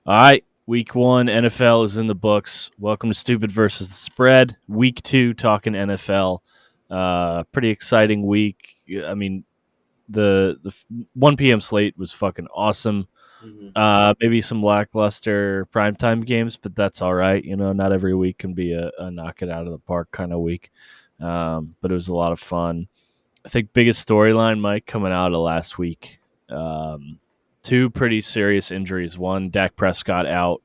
All right, week 1 NFL is in the books. Welcome to Stupid versus the Spread. Week 2 talking NFL. Pretty exciting week. I mean, the 1 p.m. slate was fucking awesome. Hmm. Maybe some lackluster primetime games, but that's all right. Not every week can be a knock it out of the park kind of week. But it was a lot of fun. I think biggest storyline, Mike, coming out of last week. Two pretty serious injuries. One, Dak Prescott out,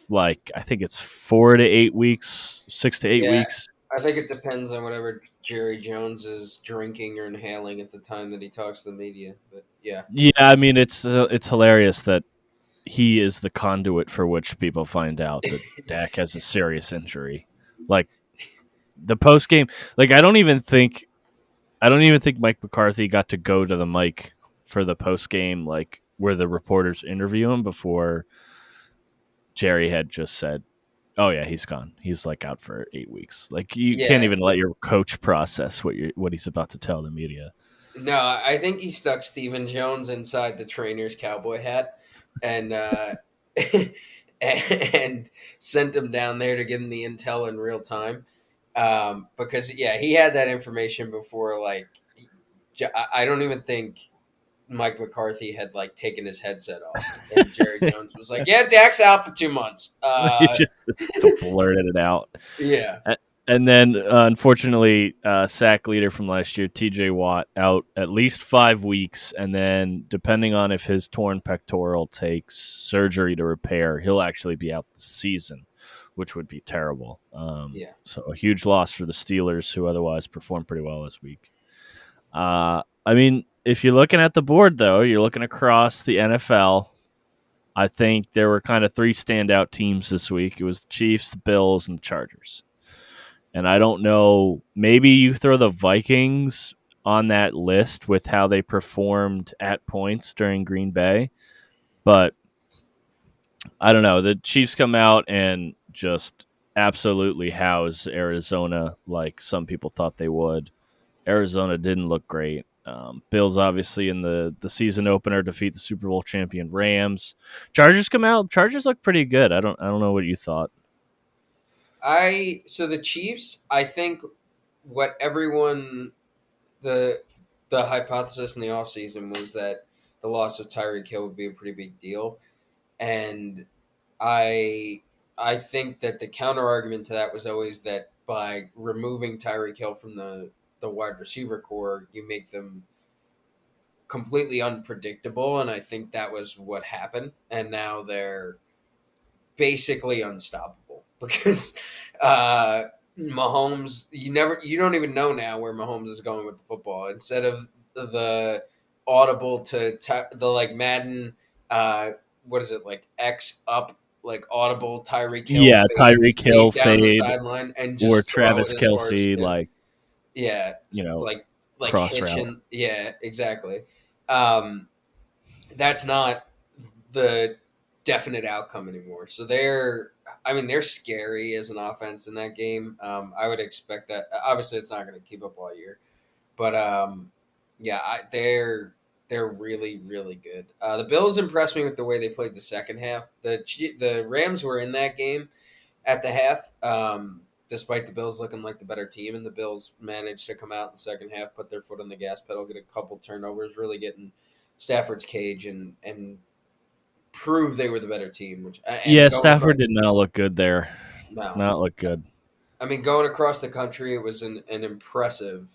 like I think it's 4 to 8 weeks, 6 to 8 Yeah, weeks. I think it depends on whatever Jerry Jones is drinking or inhaling at the time that he talks to the media. But yeah, Yeah, I mean it's hilarious that he is the conduit for which people find out that Dak has a serious injury. Like the post game, like I don't even think Mike McCarthy got to go to the mic for the post game, like where the reporters interview him before Jerry had just said, "Oh yeah, he's gone. He's like out for 8 weeks." Like you can't yeah. even let your coach process what he's about to tell the media. No, I think he stuck Stephen Jones inside the trainer's cowboy hat, and and sent him down there to give him the intel in real time. Because yeah, he had that information before. Like, I don't even think Mike McCarthy had like taken his headset off, and Jerry Jones was like, "Yeah, Dak's out for 2 months." He just blurted it out. Yeah, And then, unfortunately, sack leader from last year, T.J. Watt, out at least 5 weeks, and then depending on if his torn pectoral takes surgery to repair, he'll actually be out the season, which would be terrible. yeah. So a huge loss for the Steelers, who otherwise performed pretty well this week. I mean, if you're looking at the board, though, you're looking across the NFL. I think there were kind of three standout teams this week. It was the Chiefs, the Bills, and the Chargers. And I don't know, maybe you throw the Vikings on that list with how they performed at points during Green Bay. But I don't know. The Chiefs come out and just absolutely house Arizona like some people thought they would. Arizona didn't look great. Bills obviously in the season opener defeat the Super Bowl champion Rams. Chargers come out. Chargers look pretty good. I don't know what you thought. So the Chiefs, I think what everyone the the hypothesis in the offseason was that the loss of Tyreek Hill would be a pretty big deal. And I I think that the counter argument to that was always that by removing Tyreek Hill from the wide receiver core, you make them completely unpredictable, and I think that was what happened. And now they're basically unstoppable because uh, Mahomes, you don't even know now where Mahomes is going with the football. Instead of the audible to the like Madden, uh, what is it like X up like audible Tyreek Hill Yeah, Tyreek Hill fade down the fade sideline and or just throw Travis it as far as you Kelsey, can. like, Yeah, you know, like cross route. hitching. Yeah, exactly. Um, that's not the definite outcome anymore. So they're scary as an offense in that game. I would expect that. Obviously, it's not going to keep up all year, but yeah, they're really really good. The Bills impressed me with the way they played the second half. The Rams were in that game at the half. Despite the Bills looking like the better team, and the Bills managed to come out in the second half, put their foot on the gas pedal, get a couple turnovers, really getting Stafford's cage and prove they were the better team. Which and Yeah, going across, Stafford did not look good there. no, Not look good. I mean going across the country, it was an impressive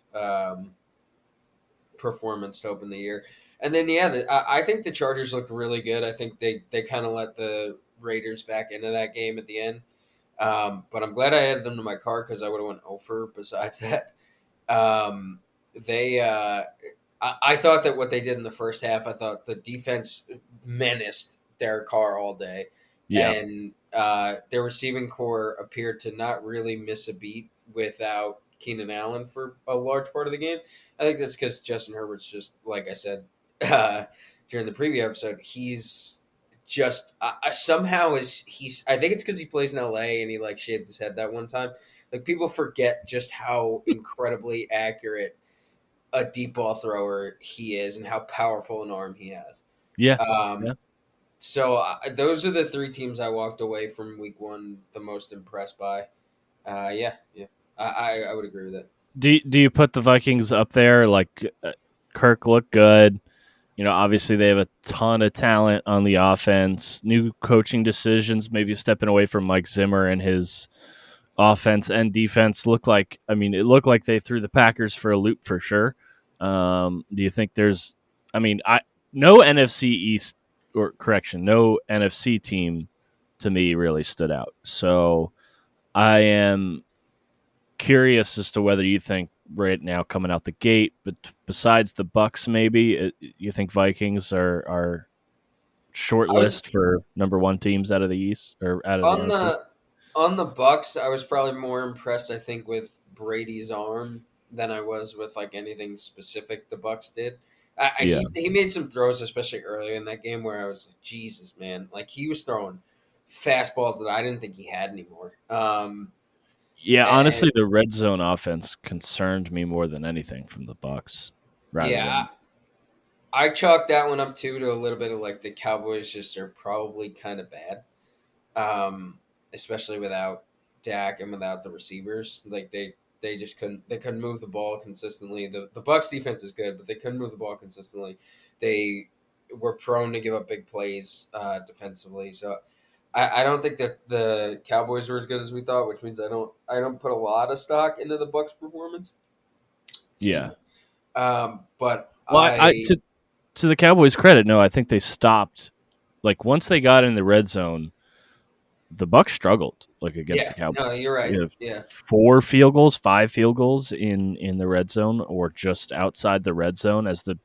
performance to open the year. And then yeah, I think the Chargers looked really good. I think they kind of let the Raiders back into that game at the end. But I'm glad I added them to my card because I would have went over. Besides that, um, they I thought that what they did in the first half, I thought the defense menaced Derek Carr all day, Yeah. and their receiving core appeared to not really miss a beat without Keenan Allen for a large part of the game. I think that's because Justin Herbert's just like I said uh, during the preview episode, he's just somehow is he's. I think it's because he plays in LA and he like shaved his head that one time. Like people forget just how incredibly accurate a deep ball thrower he is and how powerful an arm he has. Yeah. Um, Yeah. So those are the three teams I walked away from week one the most impressed by. Yeah, I would agree with that. Do you put the Vikings up there? Like Kirk looked good. You know, obviously they have a ton of talent on the offense. New coaching decisions, maybe stepping away from Mike Zimmer and his offense and defense look like. I mean, it looked like they threw the Packers for a loop for sure. Do you think there's? I mean, I no NFC East or correction, no NFC team to me really stood out. So I am curious as to whether you think right now coming out the gate, but besides the Bucks, maybe you think Vikings are short I was list for number one teams out of the East or out of the on NFC. the Bucks. I was probably more impressed, I think, with Brady's arm than I was with like anything specific the Bucks did. Yeah, He made some throws, especially earlier in that game, where I was like, Jesus, man! Like he was throwing fastballs that I didn't think he had anymore. yeah. And Honestly, the red zone offense concerned me more than anything from the Bucks, rather yeah, than I chalked that one up too to a little bit of like the Cowboys just are probably kind of bad, especially without Dak and without the receivers. Like they just couldn't move the ball consistently. The Bucks defense is good, but they couldn't move the ball consistently. They were prone to give up big plays defensively. So I don't think that the Cowboys were as good as we thought, which means I don't put a lot of stock into the Bucks performance. Excuse yeah. me. But Well, I I to the Cowboys' credit, no, I think they stopped. Like once they got in the red zone, the Bucks struggled like against Yeah, the Cowboys. no, you're right. You have Yeah. 5 field goals in the red zone or just outside the red zone. As the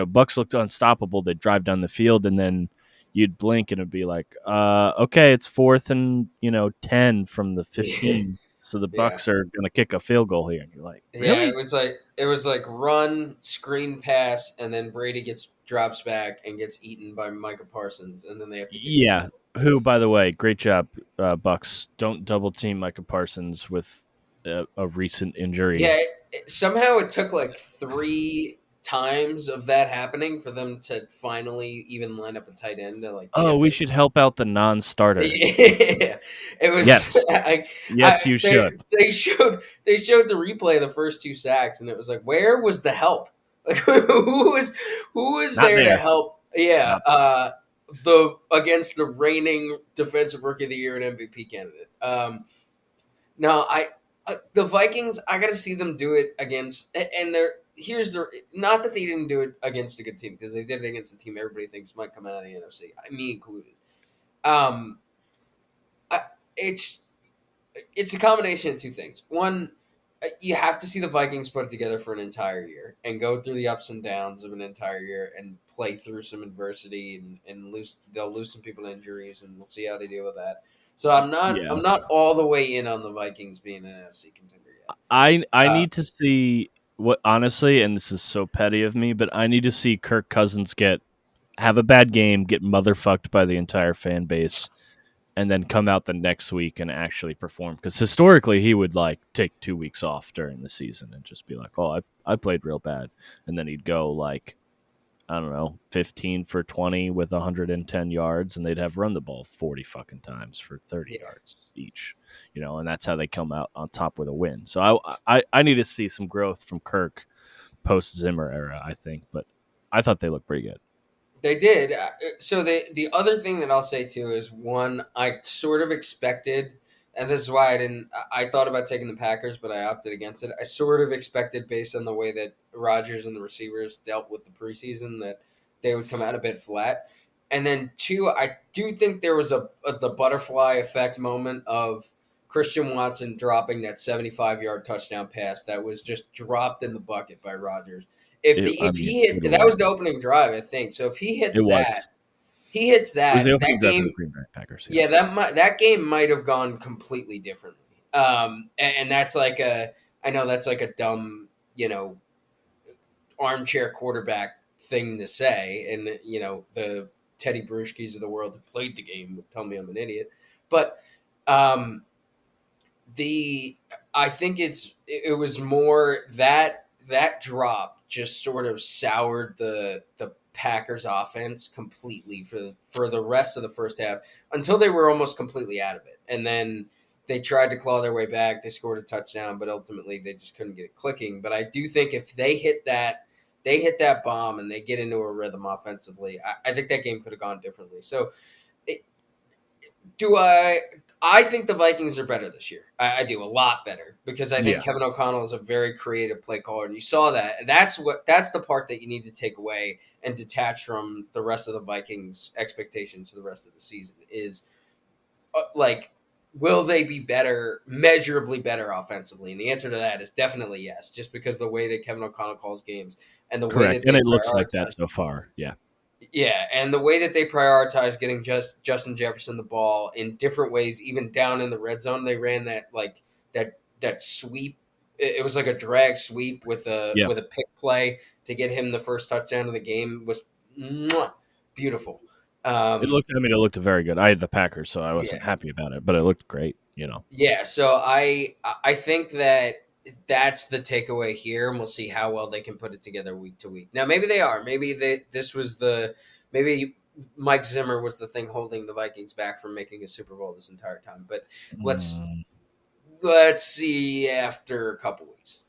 Bucks looked unstoppable, they'd drive down the field and then you'd blink and it'd be like, okay, it's 4th and 10 from the Yeah. 15. So the Yeah. Bucks are gonna kick a field goal here, and you're like, Yeah, really? it was like run, screen pass, and then Brady drops back and gets eaten by Micah Parsons, and then they have to kick a field Yeah. goal. Who, by the way, great job, Bucks. Don't double team Micah Parsons with a recent injury. Yeah, somehow it took like three times of that happening for them to finally even line up a tight end to like Oh, chip we it. should help out the non-starter. Yeah, it was. Yes, yes, you should. They showed the replay of the first two sacks, and it was like, where was the help? Like, who was Not there to there. help? Yeah, Not there. the against the reigning defensive rookie of the year and MVP candidate. No, the Vikings. I got to see them do it against, and here's the not that they didn't do it against a good team because they did it against a team everybody thinks might come out of the NFC, me included. Um, I, it's it's a combination of two things. One, you have to see the Vikings put it together for an entire year and go through the ups and downs of an entire year and play through some adversity and lose. They'll lose some people to injuries, and we'll see how they deal with that. So Yeah, I'm not all the way in on the Vikings being an NFC contender yet. I Uh, need to see what honestly, and this is so petty of me, but I need to see Kirk Cousins have a bad game, get motherfucked by the entire fan base, and then come out the next week and actually perform. Because historically, he would like take 2 weeks off during the season and just be like, "Oh, I played real bad," and then he'd go like, I don't know, 15 for 20 with 110 yards, and they'd have run the ball 40 fucking times for 30 yeah, yards each, and that's how they come out on top with a win. So I need to see some growth from Kirk post Zimmer era, I think, but I thought they looked pretty good. they did. So the other thing that I'll say too is one I sort of expected, and this is why I didn't. I thought about taking the Packers, but I opted against it. I sort of expected, based on the way that Rodgers and the receivers dealt with the preseason, that they would come out a bit flat. And then two, I do think there was the butterfly effect moment of Christian Watson dropping that 75-yard touchdown pass that was just dropped in the bucket by Rodgers. I If mean, he it hit that was was. the opening drive, I think. So if It was. he hits It was the that opening drive for the game, Green Bay Packers. yeah, Yes. that game might have gone completely differently. And that's like I know that's like a dumb, armchair quarterback thing to say, and the Teddy Bruschi's of the world who played the game would tell me I'm an idiot, but um, the I think it was more that drop just sort of soured the Packers offense completely for the rest of the first half until they were almost completely out of it. And then they tried to claw their way back. They scored a touchdown, but ultimately they just couldn't get it clicking. But I do think if they hit that bomb and they get into a rhythm offensively, I think that game could have gone differently. So do I think the Vikings are better this year. I do a lot better because I think Yeah, Kevin O'Connell is a very creative play caller, and you saw that. That's the part that you need to take away and detach from the rest of the Vikings' expectations for the rest of the season is like, will they be better, measurably better offensively? And the answer to that is definitely yes, just because the way that Kevin O'Connell calls games and the way correct. that And they it looks like that prioritize. so far. Yeah. Yeah, and the way that they prioritize getting Justin Jefferson the ball in different ways, even down in the red zone, they ran that sweep. It was like a drag sweep with a Yeah. pick play to get him the first touchdown of the game. Was mwah, beautiful. Um, It looked very good. I had the Packers, so I yeah, wasn't happy about it, but it looked great, you know. yeah. So I think that that's the takeaway here, and we'll see how well they can put it together week to week. Now, maybe they are. Maybe this was maybe Mike Zimmer was the thing holding the Vikings back from making a Super Bowl this entire time. But let's Mm, let's see after a couple weeks.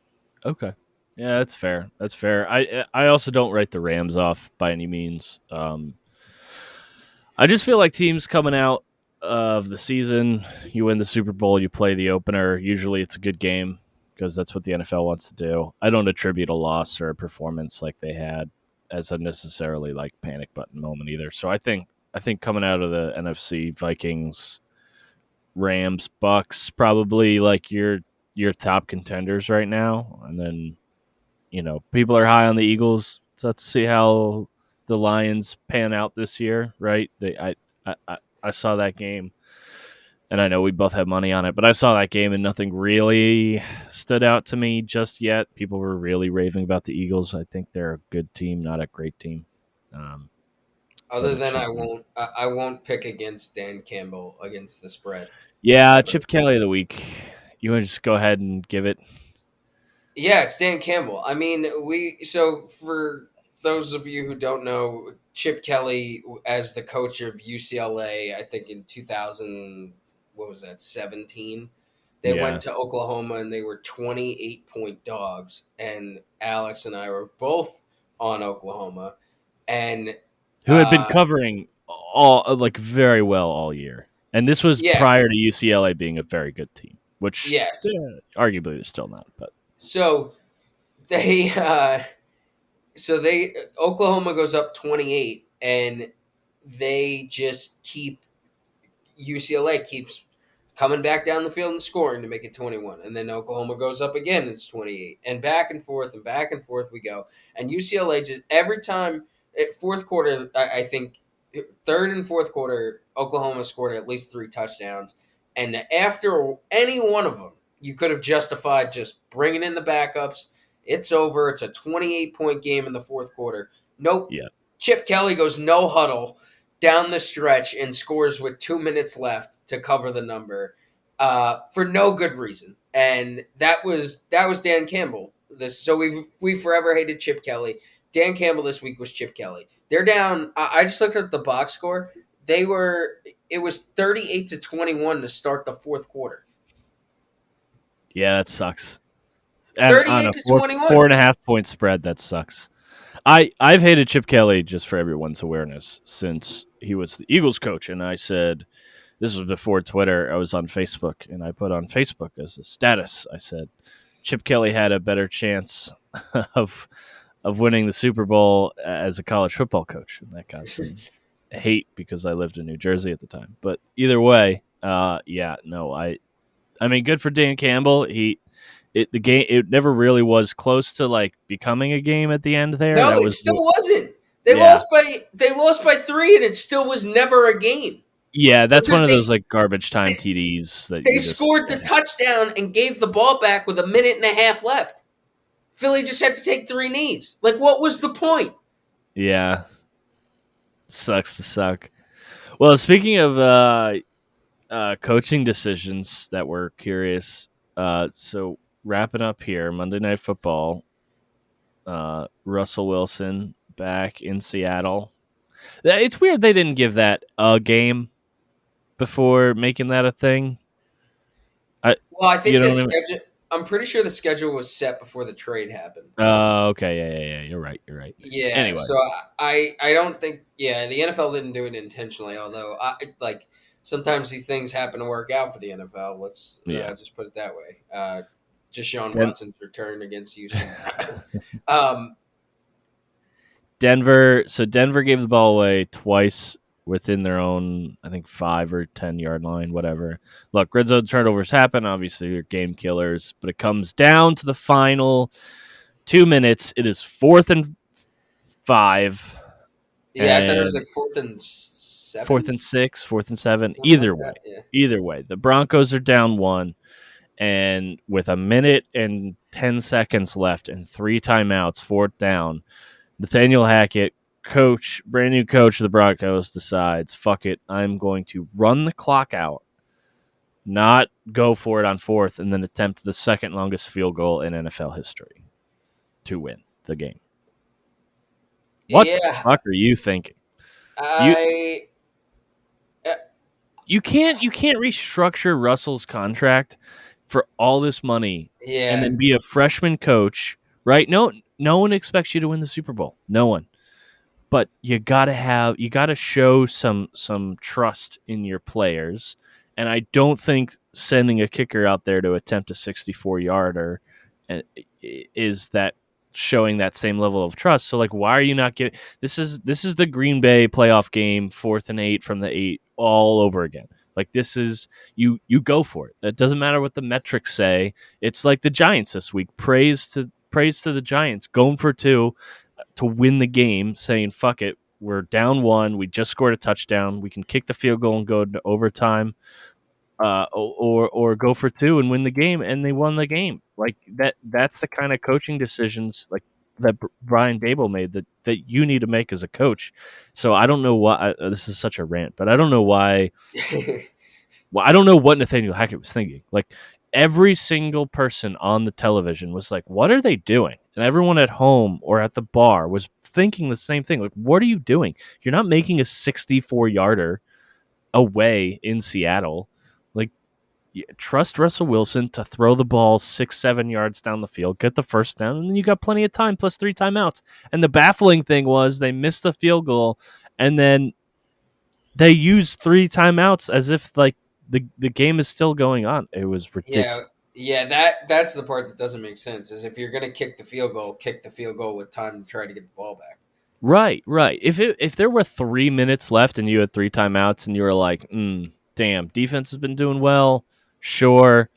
okay. Yeah, that's fair. That's fair. I also don't write the Rams off by any means. I just feel like teams coming out of the season, you win the Super Bowl, you play the opener. Usually, it's a good game because that's what the NFL wants to do. I don't attribute a loss or a performance like they had as a necessarily like panic button moment either. So I think coming out of the NFC, Vikings, Rams, Bucks, probably like your top contenders right now, and then people are high on the Eagles. So let's see how the Lions pan out this year, right? I saw that game, and I know we both have money on it, but I saw that game and nothing really stood out to me just yet. People were really raving about the Eagles. I think they're a good team, not a great team. Um, but Other we'll than see. I won't pick against Dan Campbell against the spread. Yeah, Ever. Chip Kelly of the week. You want to just go ahead and give it? Yeah, it's Dan Campbell. I mean, so for those of you who don't know, Chip Kelly as the coach of UCLA, I think in 2000, what was that, 17? They Yeah. went to Oklahoma and they were 28-point dogs, and Alex and I were both on Oklahoma, and Who had been uh covering all like very well all year. And this was prior yes, to UCLA being a very good team, which yes. arguably they're still not. But So they Oklahoma goes up 28 and they just keep UCLA keeps coming back down the field and scoring to make it 21, and then Oklahoma goes up again, it's 28, and back and forth we go. And UCLA just every time fourth quarter, I think third and fourth quarter Oklahoma scored at least 3 touchdowns, and after any one of them you could have justified just bringing in the backups. It's over. It's a 28-point game in the fourth quarter. Nope. yeah, Chip Kelly goes no huddle down the stretch and scores with 2 minutes left to cover the number for no good reason. And that was Dan Campbell. So we forever hated Chip Kelly. Dan Campbell this week was Chip Kelly. They're down. I just looked at the box score. It was 38-21 to start the fourth quarter. yeah, that sucks. And on 38 a to four 21. four and a half point spread, that sucks. I've hated Chip Kelly just for everyone's awareness since he was the Eagles coach, and I said this was before Twitter. I was on Facebook, and I put on Facebook as a status. I said Chip Kelly had a better chance of winning the Super Bowl as a college football coach, and that got some hate because I lived in New Jersey at the time. But either way, yeah, no, I mean, good for Dan Campbell. The game it never really was close to like becoming a game at the end there. No, That it was still wasn't. yeah. They lost by 3, and it still was never a game Yeah, that's one because of those like garbage time TDs that they you just scored the touchdown and gave the ball back with a minute and a half left. Philly just had to take 3 knees. Like, what was the point? yeah, sucks to suck. Well, speaking of coaching decisions that were curious, so wrapping up here, Monday Night Football, Russell Wilson back in Seattle. It's weird they didn't give that a game before making that a thing. Well, I You think know the what I mean? schedule. I'm pretty sure the schedule was set before the trade happened. Okay, yeah. You're right. You're right. Yeah, Anyway, so I don't think the NFL didn't do it intentionally. Although like sometimes these things happen to work out for the NFL. Let's yeah. just put it that way. Deshaun Den- Watson's return against Houston. um, Denver. So Denver gave the ball away twice within their own, I think, 5 or 10 yard line, whatever. Look, red zone turnovers happen. Obviously, they're game killers, but it comes down to the final 2 minutes. It is 4th and 5, yeah, I thought it was and like 4th and 6, 4th and 7. something like Either way, that. Yeah. the Broncos are down one, and with a minute and 10 seconds left and 3 timeouts, fourth down, Nathaniel Hackett, brand new coach of the Broncos, decides, fuck it, I'm going to run the clock out, not go for it on fourth, and then attempt the second longest field goal in NFL history to win the game. What the Yeah, fuck are you thinking? You I uh, you can't restructure Russell's contract for all this money and yeah then be a freshman coach, right? No one expects you to win the Super Bowl. No one. But you gotta show some trust in your players. And I don't think sending a kicker out there to attempt a 64-yarder is that showing that same level of trust. So like, why are you not giving? This is the Green Bay playoff game, 4th and 8 from the 8 all over again. Like this is you go for it. It doesn't matter what the metrics say. It's like the Giants this week. Praise to the Giants going for two to win the game, saying fuck it, we're down one, we just scored a touchdown, we can kick the field goal and go to overtime, or go for two and win the game, and they won the game. Like that's the kind of coaching decisions like that Brian Dable made that you need to make as a coach. So I don't know why this is such a rant, but I don't know why. Well, I don't know what Nathaniel Hackett was thinking. Like every single person on the television was like, "What are they doing?" And everyone at home or at the bar was thinking the same thing. Like, "What are you doing? You're not making a 64-yarder away in Seattle. Like, trust Russell Wilson to throw the ball 6-7 yards down the field, get the first down, and then you got plenty of time plus 3 timeouts." And the baffling thing was they missed the field goal, and then they used 3 timeouts as if like the game is still going on. It was yeah, ridiculous. yeah. That's the part that doesn't make sense. Is if you're gonna kick the field goal with time to try to get the ball back. Right, right. If there were 3 minutes left and you had 3 timeouts and you were like, damn, defense has been doing well. Sure,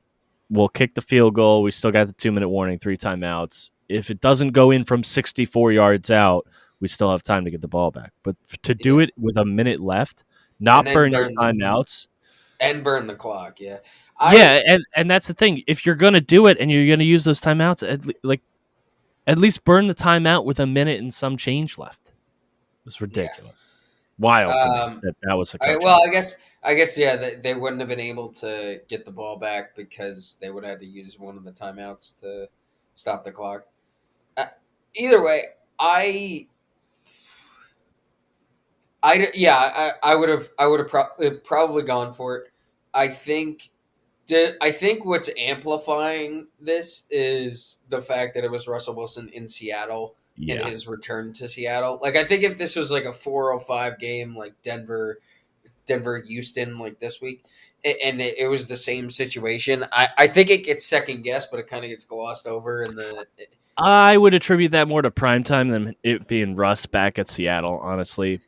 we'll kick the field goal. We still got the 2 minute warning, 3 timeouts. If it doesn't go in from 64 yards out, we still have time to get the ball back. But to do Yeah, it with a minute left, and not then burn your timeouts. burn the clock. Yeah, I Yeah, and that's the thing. If you're gonna do it and you're gonna use those timeouts, at least burn the timeout with a minute and some change left. It was yeah. ridiculous, wild to me Um, that was a I coaching. well, I guess yeah, they wouldn't have been able to get the ball back because they would have had to use one of the timeouts to stop the clock. Uh, Either way, I would have probably gone for it. I think I think what's amplifying this is the fact that it was Russell Wilson in Seattle and Yeah, his return to Seattle. Like I think if this was like a 4:05 game like Denver Houston like this week and it was the same situation, I think it gets second guessed, but it kind of gets glossed over in the I would attribute that more to primetime than it being Russ back at Seattle. Honestly,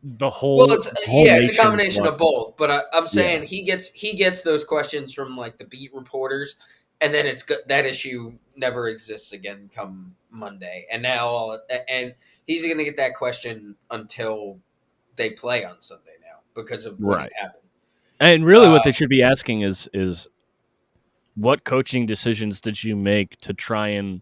the well, whole it's the whole yeah, it's a nation's combination of watching. both. But I'm Yeah, saying he gets those questions from like the beat reporters, and then that issue never exists again come Monday. And and he's going to get that question until they play on Sunday now because of what had right. happened. And really, Uh, what they should be asking is what coaching decisions did you make to try and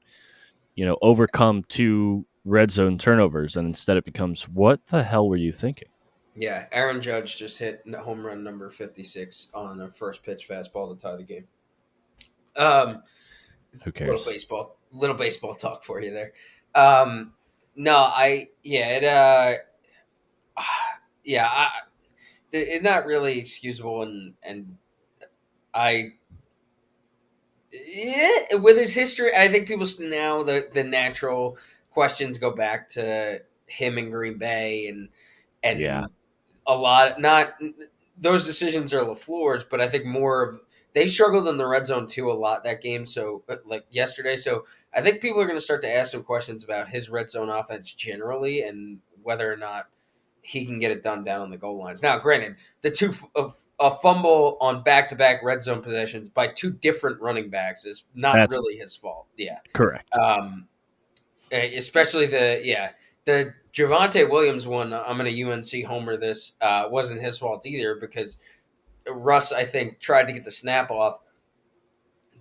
overcome two red zone turnovers, and instead it becomes what the hell were you thinking? yeah, Aaron Judge just hit home run number 56 on a first pitch fastball to tie the game. Um, Who cares? little baseball talk for you there. Um, No, yeah, it's not really excusable, and I yeah, with his history, I think people now the natural questions go back to him in Green Bay Yeah, and a lot not those decisions are LaFleur's, but I think more of they struggled in the red zone too a lot that game. So like yesterday, so I think people are going to start to ask some questions about his red zone offense generally and whether or not he can get it done down on the goal lines. Now, granted, the two of a fumble on back-to-back red zone possessions by two different running backs is not that's really his fault. Yeah, correct. um, especially the Javonte Williams one. I'm going to UNC homer this wasn't his fault either because Russ I think tried to get the snap off,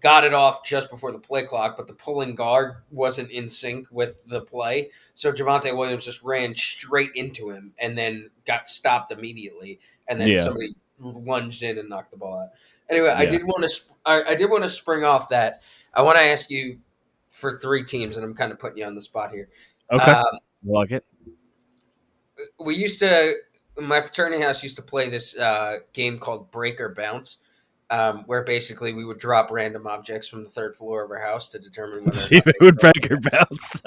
got it off just before the play clock, but the pulling guard wasn't in sync with the play. So Javonte Williams just ran straight into him and then got stopped immediately. And then Yeah, somebody lunged in and knocked the ball out. Anyway, yeah. I did want to spring off that. I want to ask you for three teams, and I'm kind of putting you on the spot here. Okay, Um, like it. we used to my fraternity house used to play this game called Break or Bounce, where basically we would drop random objects from the third floor of our house to determine whether or See if not it would break or bounce.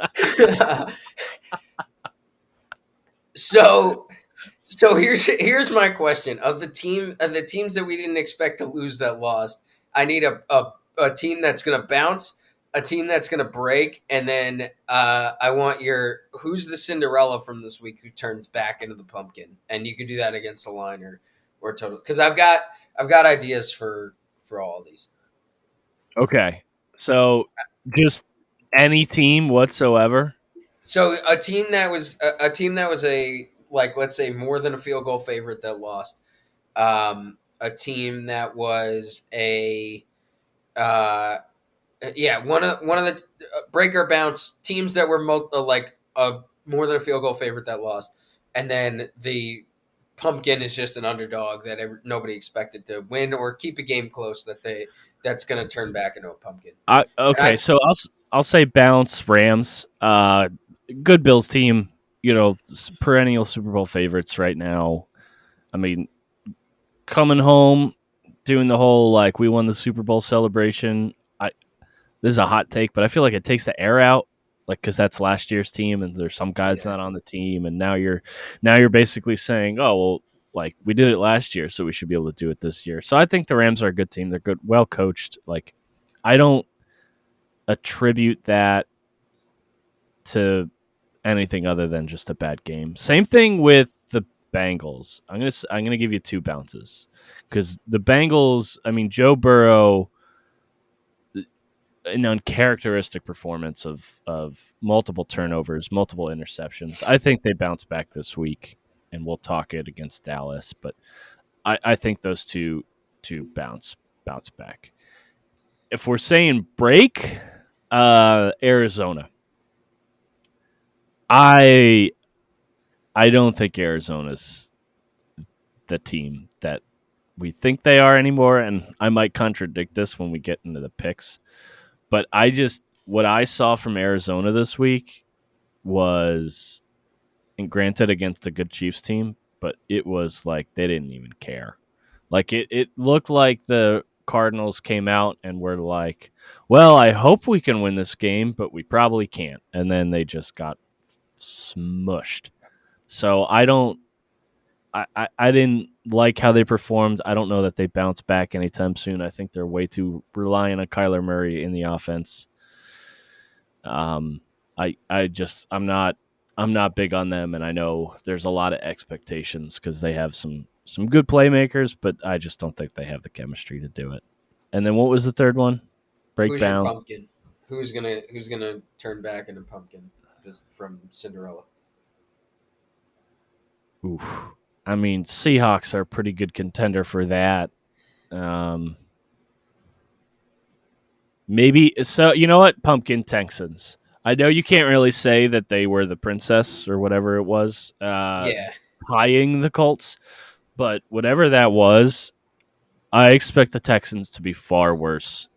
they so here's my question of the teams that we didn't expect to lose that lost. I need a team that's going to bounce, a team that's going to break, and then I want your who's the Cinderella from this week who turns back into the pumpkin, and you can do that against a line or total because I've got ideas for all of these. Okay, so just any team whatsoever. So a team that was a like let's say more than a field goal favorite that lost. A team that was a yeah one of the breaker bounce teams that were more than a field goal favorite that lost, and then the pumpkin is just an underdog that nobody expected to win or keep a game close that's going to turn back into a pumpkin. And Okay, so I'll say bounce Rams. Good Bills team. You know, perennial Super Bowl favorites right now. I mean, coming home, doing the whole like we won the Super Bowl celebration. I This is a hot take, but I feel like it takes the air out, like because that's last year's team, and there's some guys yeah, not on the team, and now you're basically saying, oh well, like we did it last year, so we should be able to do it this year. So I think the Rams are a good team. They're good, well coached. Like I don't attribute that to anything other than just a bad game. Same thing with the Bengals. I'm gonna give you two bounces because the Bengals. I mean, Joe Burrow, an uncharacteristic performance of multiple turnovers, multiple interceptions. I think they bounce back this week, and we'll talk it against Dallas. But I think those two bounce back. If we're saying break, Arizona. I I don't think Arizona's the team that we think they are anymore, and I might contradict this when we get into the picks. But what I saw from Arizona this week was, and granted against a good Chiefs team, but it was like they didn't even care. Like it looked like the Cardinals came out and were like, well, I hope we can win this game, but we probably can't. And then they just got smushed. So I didn't like how they performed. I don't know that they bounce back anytime soon. I think they're way too reliant on Kyler Murray in the offense. Um, I'm not big on them, and I know there's a lot of expectations because they have some good playmakers, but I just don't think they have the chemistry to do it. And then what was the third one? who's your Breakdown. pumpkin? Who's gonna turn back into pumpkin just from Cinderella? Oof. I mean, Seahawks are a pretty good contender for that. Um, Maybe so. You know what? Pumpkin Texans. I know you can't really say that they were the princess or whatever it was, Yeah, tying the Colts, but whatever that was, I expect the Texans to be far worse,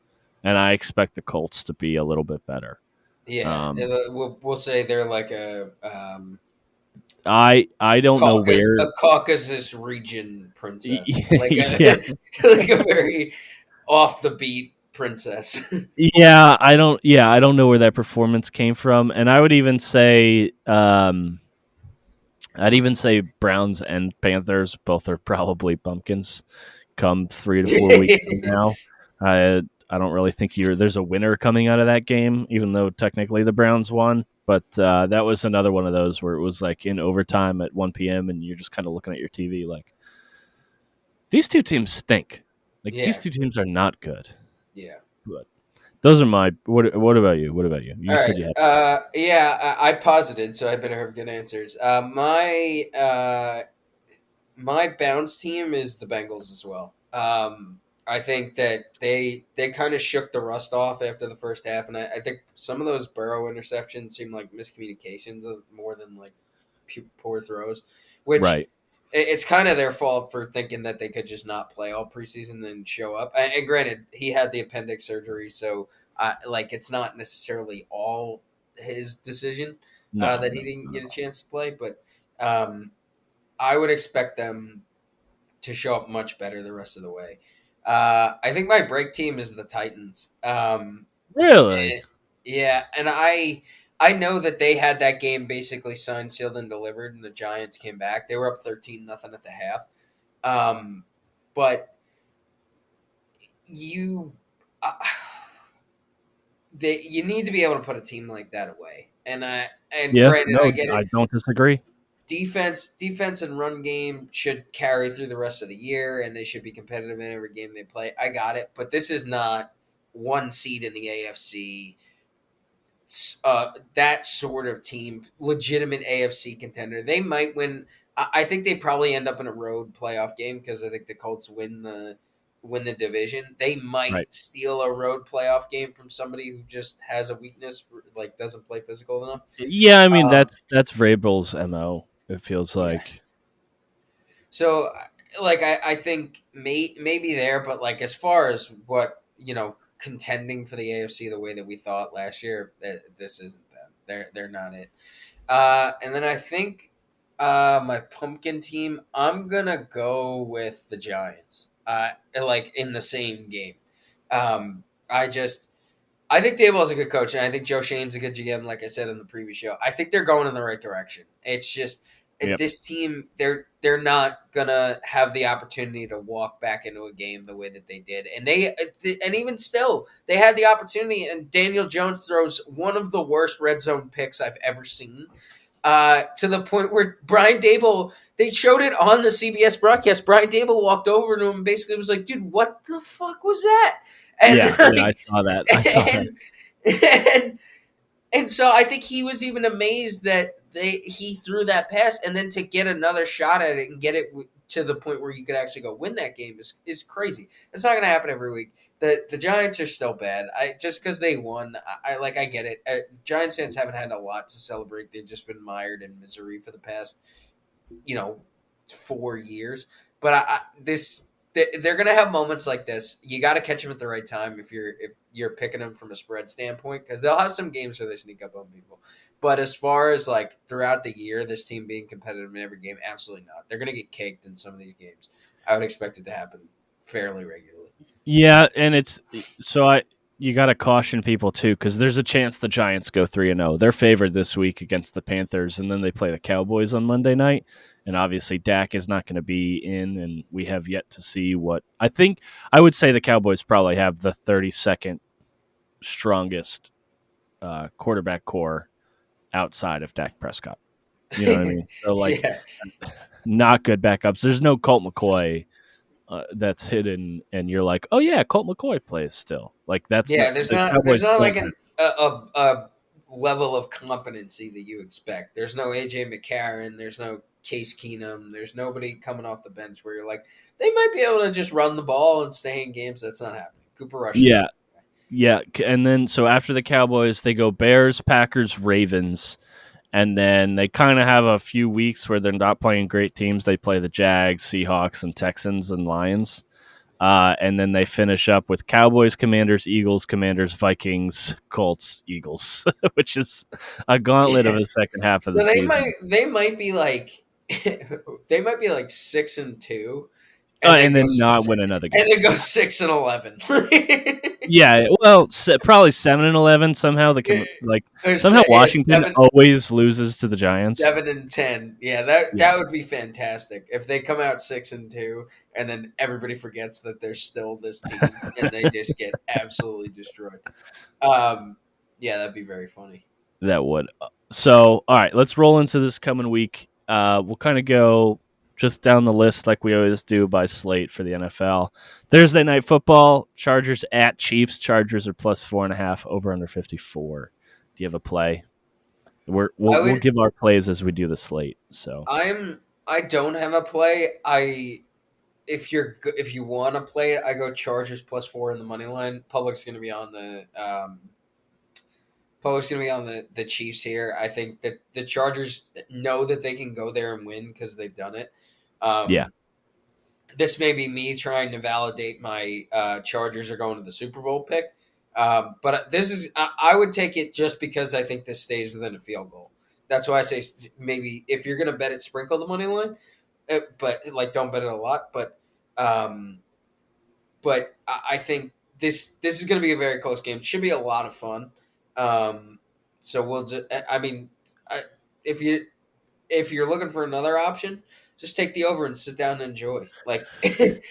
and I expect the Colts to be a little bit better. Yeah, Um, we'll say they're like a I don't know where. Caucasus region princess, like a Yeah, like a very off the beat princess. yeah, I don't. Yeah, I don't know where that performance came from, and I would even say, I'd even say Browns and Panthers both are probably pumpkins. Come 3 to 4 weeks from now, I don't really think there's a winner coming out of that game, even though technically the Browns won. But that was another one of those where it was like in overtime at 1 p.m. and you're just kind of looking at your TV like these two teams stink. Like these Yeah, two teams are not good. yeah. But those are my. What about you? What about you? All You said right. you had. Yeah, I posited, so I better have good answers. My bounce team is the Bengals as well. I think that they kind of shook the rust off after the first half, and I think some of those Burrow interceptions seem like miscommunications more than like poor throws, which Right. it's kind of their fault for thinking that they could just not play all preseason and show up. And granted, he had the appendix surgery, so like it's not necessarily all his decision No, that he no, didn't not get at a all. chance to play, but. I would expect them to show up much better the rest of the way. I think my break team is the Titans. Really? Yeah, and I know that they had that game basically signed, sealed, and delivered, and the Giants came back. They were up 13-0 at the half. But you, uh, you need to be able to put a team like that away. And Yeah. granted, I No, get I it. don't disagree. Defense and run game should carry through the rest of the year, and they should be competitive in every game they play. I got it, but this is not one seed in the AFC. That sort of team, legitimate AFC contender. They might win. I think they probably end up in a road playoff game because I think the Colts win the division. They might Right. steal a road playoff game from somebody who just has a weakness, like doesn't play physical enough. Yeah, I mean Um, that's Vrabel's mo. It feels yeah, like. So, like, I think maybe there, but like as far as what contending for the AFC the way that we thought last year, this isn't them. They're not it. And then I think my pumpkin team, I'm gonna go with the Giants. Like in the same game. I think Dable is a good coach, and I think Joe Shane's a good GM. Like I said in the previous show, I think they're going in the right direction. It's just Yep. this team, they're not gonna have the opportunity to walk back into a game the way that they did, and even still, they had the opportunity. And Daniel Jones throws one of the worst red zone picks I've ever seen. To the point where Brian Dable, they showed it on the CBS broadcast. Brian Dable walked over to him and basically was like, "Dude, what the fuck was that?" And Yeah, yeah, I like, saw that. I saw that. and and and so I think he was even amazed that he threw that pass, and then to get another shot at it and get it to the point where you could actually go win that game is crazy. It's not going to happen every week. The Giants are still bad. I just because they won, I get it. Giants fans haven't had a lot to celebrate. They've just been mired in misery for the past you know 4 years. But they're gonna have moments like this. You got to catch them at the right time if you're picking them from a spread standpoint because they'll have some games where they sneak up on people. But as far as like throughout the year, this team being competitive in every game, absolutely not. They're gonna get caked in some of these games. I would expect it to happen fairly regularly. Yeah, and it's so I you got to caution people too because there's a chance the Giants go 3-0. They're favored this week against the Panthers, and then they play the Cowboys on Monday night. And obviously, Dak is not going to be in, and we have yet to see what I think. I would say the Cowboys probably have the 32nd strongest quarterback core outside of Dak Prescott. You know what I mean? So like, Yeah, not good backups. There's no Colt McCoy that's hidden, and you're like, oh yeah, Colt McCoy plays still. Like that's not yeah. There's the not there's Cowboys not don't like have. a level of competency that you expect. There's no AJ McCarron. There's no Case Keenum. There's nobody coming off the bench where you're like they might be able to just run the ball and stay in games. That's not happening. Cooper Rush is not. Yeah, yeah, and then so after the Cowboys, they go Bears, Packers, Ravens, and then they kind of have a few weeks where they're not playing great teams. They play the Jags, Seahawks, and Texans and Lions. And then they finish up with Cowboys, Commanders, Eagles, Commanders, Vikings, Colts, Eagles, which is a gauntlet of Yeah. the second half of So the season. they might be like they might be like 6-2, and And then then not win another game. 6-11. Yeah, well, probably 7-11 somehow. Like Or somehow yeah, Washington always loses to the Giants. 7-10. Yeah, that Yeah, that would be fantastic if they come out 6-2, and then everybody forgets that they're still this team, and they just get absolutely destroyed. Um, yeah, that'd be very funny. that would. So, all right, let's roll into this coming week. We'll kind of go just down the list like we always do by slate for the NFL. Thursday night football: Chargers at Chiefs. Chargers are plus 4.5 over under 54. Do you have a play? I We'll would. give our plays as we do the slate. So I don't have a play. If you want to play it, I go Chargers +4 in the money line. Public's gonna be on the Chiefs here. I think that the Chargers know that they can go there and win because they've done it. yeah, Um, this may be me trying to validate my Chargers are going to the Super Bowl pick. But this is I would take it just because I think this stays within a field goal. That's why I say maybe if you're going to bet it, sprinkle the money line, but like don't bet it a lot. Um, I think this is going to be a very close game. It should be a lot of fun. So we'll just I mean, I, if you if you're looking for another option, just take the over and sit down and enjoy. Like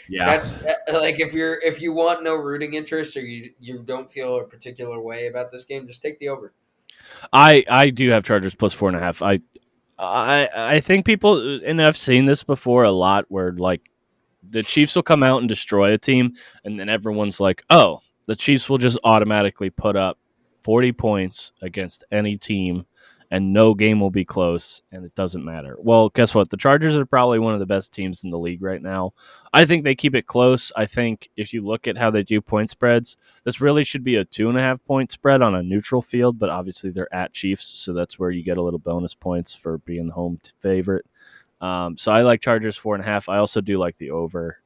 yeah. that's like if you want no rooting interest or you don't feel a particular way about this game, just take the over. I do have Chargers plus 4.5. I think people, and I've seen this before a lot, where like the Chiefs will come out and destroy a team, and then everyone's like, "Oh, the Chiefs will just automatically put up 40 points against any team, and no game will be close, and it doesn't matter." Well, guess what? The Chargers are probably one of the best teams in the league right now. I think they keep it close. I think if you look at how they do point spreads, this really should be a 2.5 point spread on a neutral field, but obviously they're at Chiefs, so that's where you get a little bonus points for being the home favorite. So I like Chargers 4.5. I also do like the over.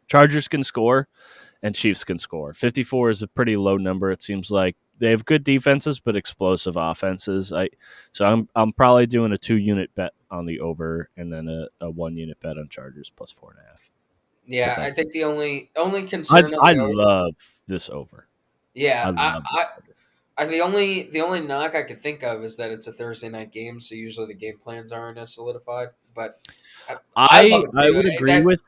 Chargers can score and Chiefs can score. 54 is a pretty low number. It seems like they have good defenses but explosive offenses. I'm probably doing a 2 unit bet on the over and then a 1 unit bet on Chargers plus 4.5. But Yeah, I that's think the only concern on I the over. love this over. Yeah, I love this over. the only knock I could think of is that it's a Thursday night game, so usually the game plans aren't as solidified. But I love it I too. would agree That with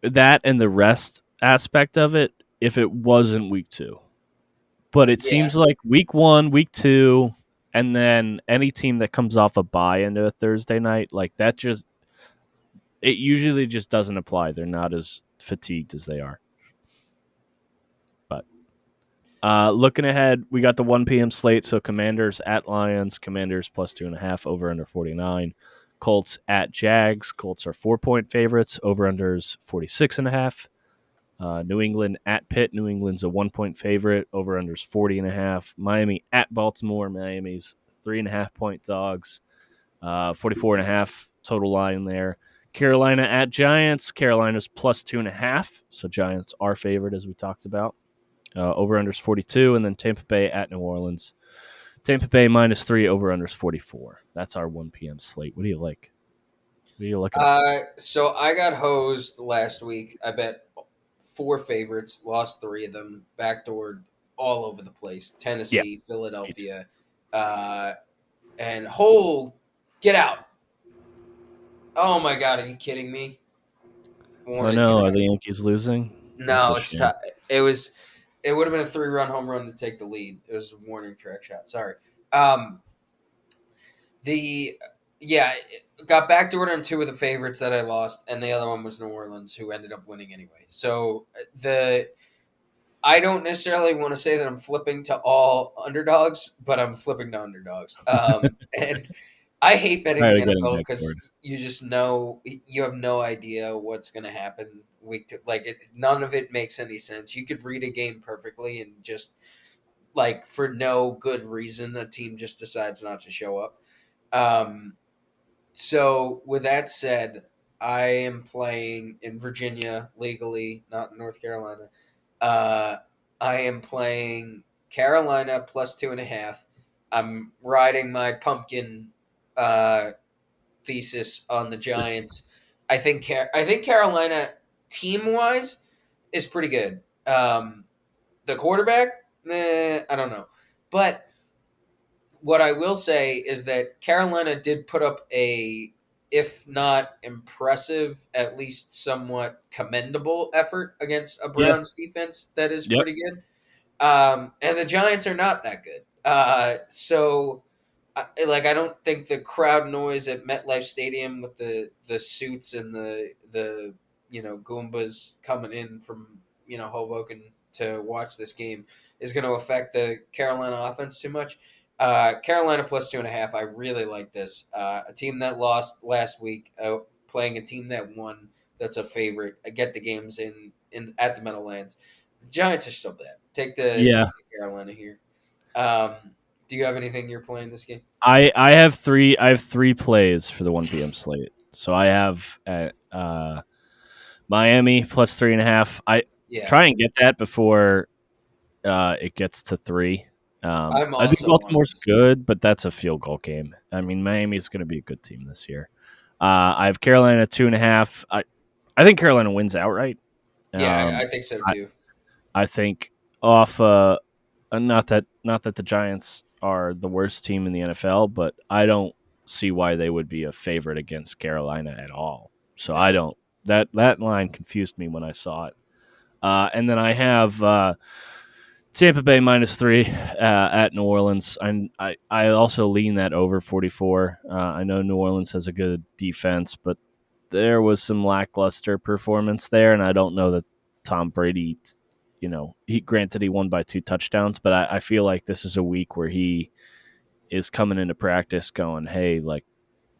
that and the rest aspect of it if it wasn't week 2. But it yeah. seems like week 1, week 2, and then any team that comes off a bye into a Thursday night, like that just it usually just doesn't apply. They're not as fatigued as they are. But looking ahead, we got the 1 p.m. slate. So Commanders at Lions, Commanders plus 2.5, over under 49. Colts at Jags. Colts are 4-point favorites. Over unders 46.5. New England at Pitt. New England's a 1-point favorite. Over unders 40.5. Miami at Baltimore. Miami's 3.5-point dogs. 44.5 total line there. Carolina at Giants. Carolina's plus 2.5. So Giants are favored, as we talked about. Over unders 42. And then Tampa Bay at New Orleans. Tampa Bay -3. Over unders 44. That's our 1 p.m. slate. What do you like? What are you looking at? So I got hosed last week. I bet 4 favorites, lost 3 of them, backdoored all over the place. Yeah, Tennessee, me too. Philadelphia, and whole get out. Oh my god, are you kidding me? Oh Warning no, are track. the Yankees losing? That's a No, it's shame. tough. It was. It would have been a 3-run home run to take the lead. It was a warning track shot. Sorry. Um, the yeah, got backdoored on 2 of the favorites that I lost, and the other one was New Orleans, who ended up winning anyway. So the I don't necessarily want to say that I'm flipping to all underdogs, but I'm flipping to underdogs. And I hate betting Tired the of getting NFL because backdoored. you just know you have no idea what's going to happen week to like none of it makes any sense. You could read a game perfectly and just like for no good reason a team just decides not to show up. Um, so with that said, I am playing in Virginia legally, not in North Carolina. Uh, I am playing Carolina plus 2.5. I'm riding my pumpkin uh, thesis on the Giants. I think Carolina team wise is pretty good. The quarterback, I don't know, but what I will say is that Carolina did put up a, if not impressive, at least somewhat commendable effort against a Yeah. Browns defense that is Yep. pretty good. And the Giants are not that good. I don't think the crowd noise at MetLife Stadium with the suits and the Goombas coming in from Hoboken to watch this game is going to affect the Carolina offense too much. Carolina plus 2.5. I really like this. A team that lost last week, playing a team that won. That's a favorite. I get the games in at the Meadowlands. The Giants are still bad. Yeah. Take the Carolina here. Um, do you have anything you're playing this game? I have three plays for the 1 p.m. slate. So I have Miami plus 3.5. I Yeah, try and get that before it gets to three. I'm I think also on Baltimore's this. good, but that's a field goal game. I mean, Miami's going to be a good team this year. I have Carolina 2.5. I think Carolina wins outright. Yeah, Um, I think so I, too. I think off not that the Giants are the worst team in the NFL, but I don't see why they would be a favorite against Carolina at all. So I No. don't that line confused me when I saw it. And then I have Tampa Bay -3 at New Orleans. I also lean that over 44. I know New Orleans has a good defense, but there was some lackluster performance there, and I don't know that Tom Brady. He won by 2 touchdowns, but I feel like this is a week where he is coming into practice going, "Hey, like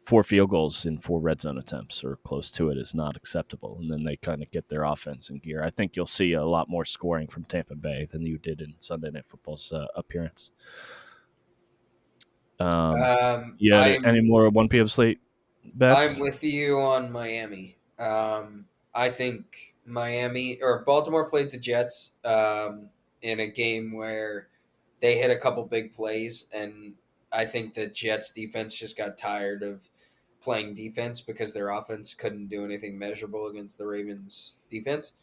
4 field goals in 4 red zone attempts or close to it is not acceptable." And then they kind of get their offense in gear. I think you'll see a lot more scoring from Tampa Bay than you did in Sunday Night Football's appearance. Yeah, any I'm more 1 p.m. slate bets? I'm with you on Miami. I think Miami or Baltimore played the Jets in a game where they hit a couple big plays, and I think the Jets defense just got tired of playing defense because their offense couldn't do anything measurable against the Ravens defense.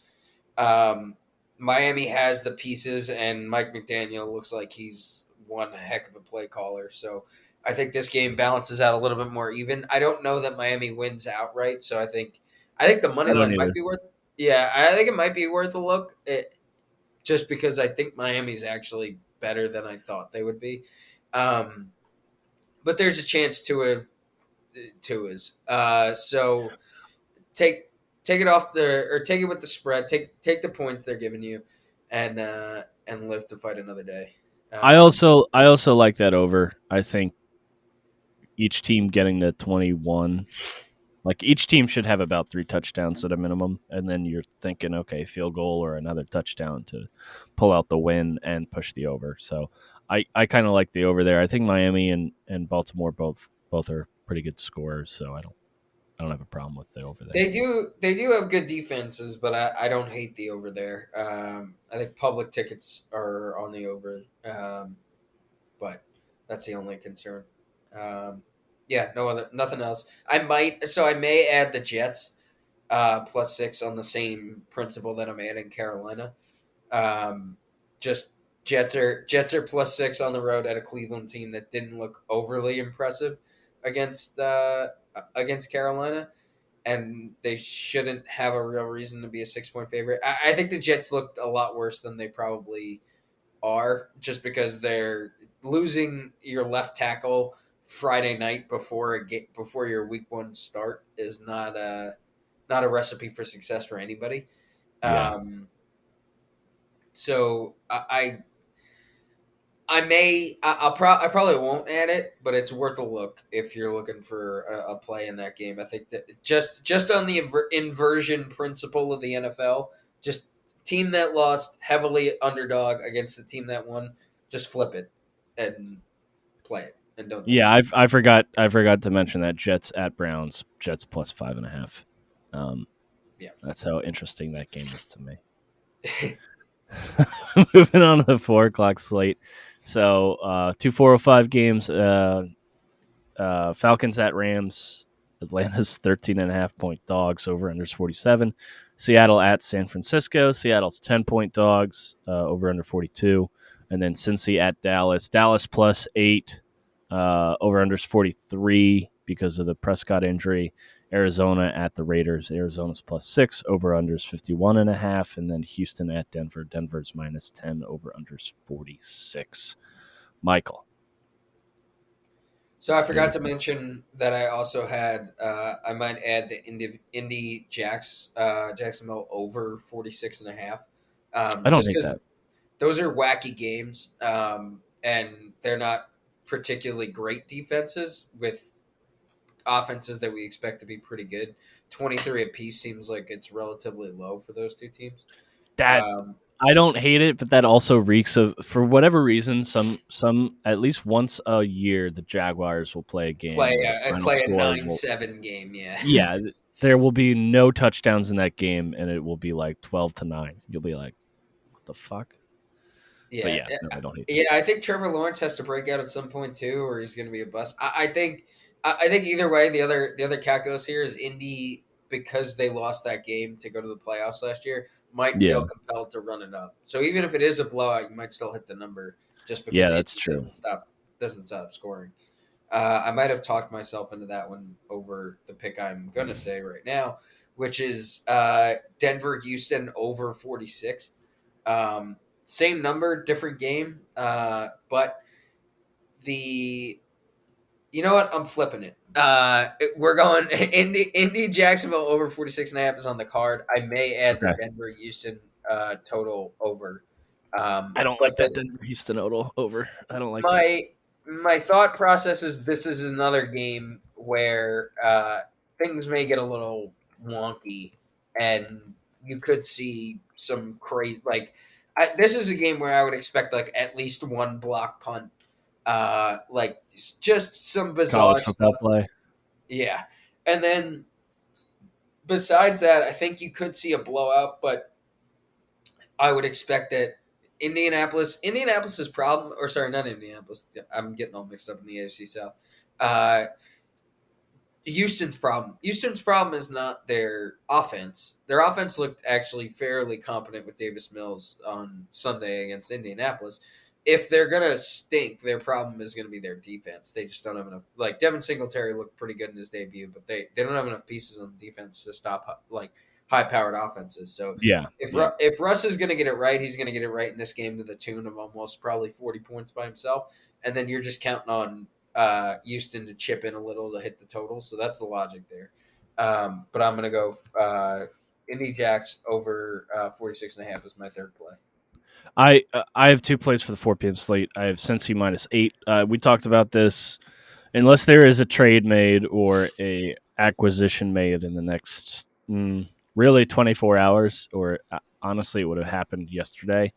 Um, Miami has the pieces, and Mike McDaniel looks like he's one heck of a play caller. So I think this game balances out a little bit more even. I don't know that Miami wins outright, so I think the money I don't line might either. be worth. Yeah, I think it might be worth a look. Just because I think Miami's actually better than I thought they would be. Um, but there's a chance Tua's. So take take it off the or take it with the spread. Take the points they're giving you, and live to fight another day. I Um, also I also like that over. I think each team getting to 21. Like each team should have about 3 touchdowns at a minimum, and then you're thinking, okay, field goal or another touchdown to pull out the win and push the over. So I kind of like the over there. I think Miami and Baltimore both are pretty good scorers, so I don't have a problem with the over there. they do have good defenses, but I don't hate the over there. I think public tickets are on the over, but that's the only concern. Um, yeah, nothing else. I may add the Jets +6 on the same principle that I'm adding Carolina. Um, just Jets are +6 on the road at a Cleveland team that didn't look overly impressive against against Carolina, and they shouldn't have a real reason to be a 6 point favorite. I think the Jets looked a lot worse than they probably are, just because they're losing your left tackle Friday night before your week 1 start is not a recipe for success for anybody. Yeah. Um, so I probably won't add it, but it's worth a look if you're looking for a play in that game. I think that just on the inversion principle of the NFL, just team that lost heavily underdog against the team that won, just flip it and play it and don't think Yeah, about I forgot to mention that Jets at Browns, Jets +5.5. Um, Yeah. that's how interesting that game is to me. Moving on to the 4 o'clock slate. So, 2 4:05 games. Falcons at Rams. Atlanta's 13.5 point dogs. Over unders 47. Seattle at San Francisco. Seattle's 10 point dogs. Over under 42. And then Cincy at Dallas. Dallas plus 8. Over unders 43 because of the Prescott injury. Arizona at the Raiders. Arizona's plus 6. Over unders 51.5. And then Houston at Denver. Denver's minus 10. Over unders 46. Michael. So I forgot to mention that I also had. I might add the Jacksonville over 46.5. I don't Just hate because that. those are wacky games, and they're not particularly great defenses with offenses that we expect to be pretty good. 23 apiece seems like it's relatively low for those two teams. That Um, I don't hate it, but that also reeks of, for whatever reason, some at least once a year the Jaguars will play a game play where the final play a score will 9-7 game, yeah. yeah, there will be no touchdowns in that game and it will be like 12-9. You'll be like, what the fuck? But Yeah, yeah, no, I don't hate that. yeah. I think Trevor Lawrence has to break out at some point too, or he's going to be a bust. I think either way, the other cat goes here is Indy, because they lost that game to go to the playoffs last year, might feel Yeah. compelled to run it up. So even if it is a blowout, you might still hit the number just Yeah, because that's Indy true. doesn't stop scoring. I might have talked myself into that one over the pick I'm going to say right now, which is Denver Houston over 46. Um, Same number, different game. But the you know what? I'm flipping it. We're going Indy Jacksonville over 46.5 is on the card. I may add the Okay. Denver Houston total over. I don't like that Because Denver Houston total over. I don't like that. my thought process is this is another game where things may get a little wonky, and you could see some crazy this is a game where I would expect like at least one block punt, like just some College bizarre football stuff. play. Yeah, and then besides that, I think you could see a blowout, but I would expect that Indianapolis's problem, or sorry, not Indianapolis. I'm getting all mixed up in the AFC South. Uh, Houston's problem is not their offense. Their offense looked actually fairly competent with Davis Mills on Sunday against Indianapolis. If they're gonna stink, their problem is gonna be their defense. They just don't have enough. Like Devin Singletary looked pretty good in his debut, but they don't have enough pieces on the defense to stop like high powered offenses. So Yeah. if Russ is gonna get it right, he's gonna get it right in this game to the tune of almost probably 40 points by himself. And then you're just counting on Houston to chip in a little to hit the total. So that's the logic there. But I'm going to go Indy Jacks over 46.5 is my third play. I have 2 plays for the 4 p.m. slate. I have Cincy minus 8. We talked about this. Unless there is a trade made or a acquisition made in the next really 24 hours, or honestly, it would have happened yesterday.